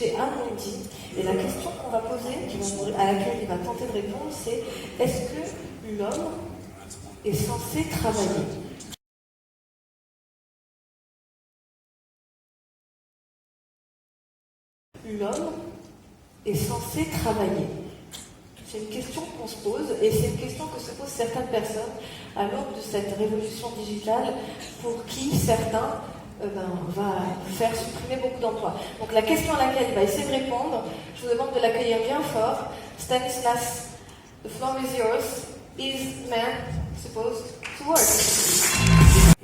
chez Amundi. Et la question qu'on va poser, à laquelle il va tenter de répondre, c'est est-ce que l'homme est censé travailler? L'homme est censé travailler. C'est une question qu'on se pose, et c'est une question que se posent certaines personnes à l'aube de cette révolution digitale pour qui certains va faire supprimer beaucoup d'emplois. Donc la question à laquelle il va essayer de répondre, je vous demande de l'accueillir bien fort. Stanislas, the floor is yours. Is man supposed to work?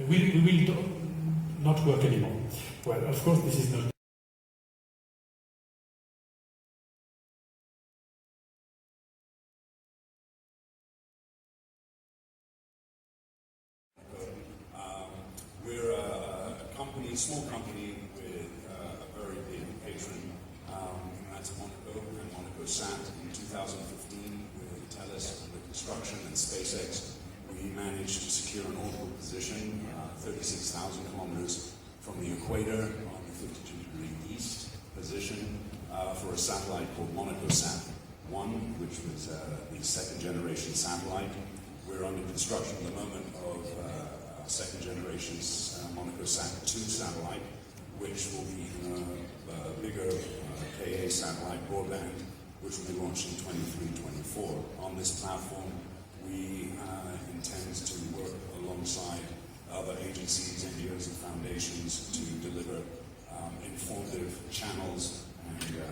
We will not work anymore. Well, of course, this is not. We're a company, small company with a very big patron, that's Monaco and Monaco Sat. In 2015, with Thales under construction and SpaceX, we managed to secure an orbital position 36,000 kilometers from the equator on the 52-degree east position for a satellite called Monaco Sat 1, which was the second-generation satellite. We're under construction at the moment of second generation Monaco Sat 2 satellite, which will be a bigger KA satellite broadband, which will be launched in 23-24. On this platform, we intend to work alongside other agencies, NGOs and foundations to deliver informative channels and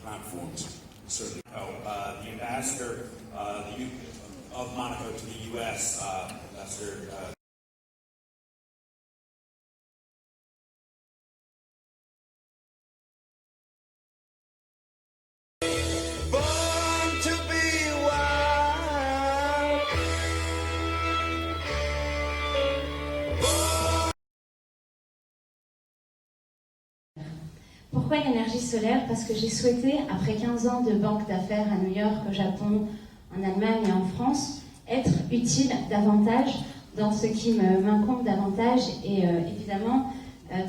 platforms. Certainly. The ambassador of Monaco to the U.S., Ambassador Pourquoi l'énergie solaire? Parce que j'ai souhaité, après 15 ans de banque d'affaires à New York, au Japon, en Allemagne et en France, être utile davantage dans ce qui m'incombe davantage et évidemment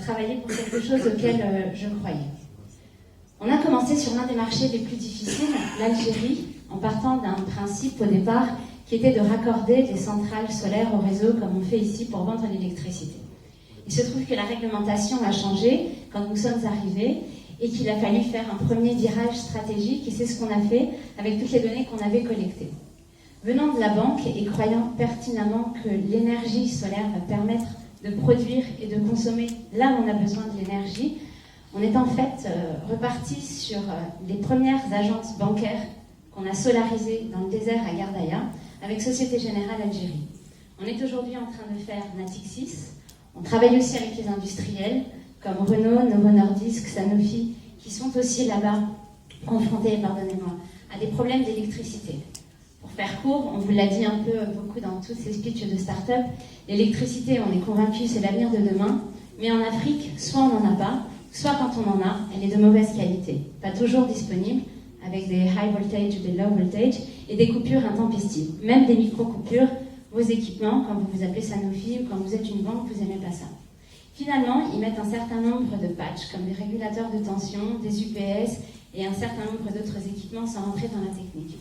travailler pour quelque chose auquel je croyais. On a commencé sur l'un des marchés les plus difficiles, l'Algérie, en partant d'un principe au départ qui était de raccorder les centrales solaires au réseau comme on fait ici pour vendre l'électricité. Il se trouve que la réglementation a changé quand nous sommes arrivés et qu'il a fallu faire un premier virage stratégique et c'est ce qu'on a fait avec toutes les données qu'on avait collectées. Venant de la banque et croyant pertinemment que l'énergie solaire va permettre de produire et de consommer là où on a besoin de l'énergie, on est en fait reparti sur les premières agences bancaires qu'on a solarisées dans le désert à Gardaïa avec Société Générale Algérie. On est aujourd'hui en train de faire Natixis. On travaille aussi avec les industriels comme Renault, Novo Nordisk, Sanofi, qui sont aussi là-bas confrontés, pardonnez-moi, à des problèmes d'électricité. Pour faire court, on vous l'a dit un peu beaucoup dans tous ces speeches de start-up, l'électricité, on est convaincu, c'est l'avenir de demain, mais en Afrique, soit on n'en a pas, soit quand on en a, elle est de mauvaise qualité, pas toujours disponible, avec des high voltage ou des low voltage, et des coupures intempestives, même des micro-coupures. Vos équipements, quand vous vous appelez Sanofi ou quand vous êtes une banque, vous n'aimez pas ça. Finalement, ils mettent un certain nombre de patchs, comme des régulateurs de tension, des UPS et un certain nombre d'autres équipements sans rentrer dans la technique.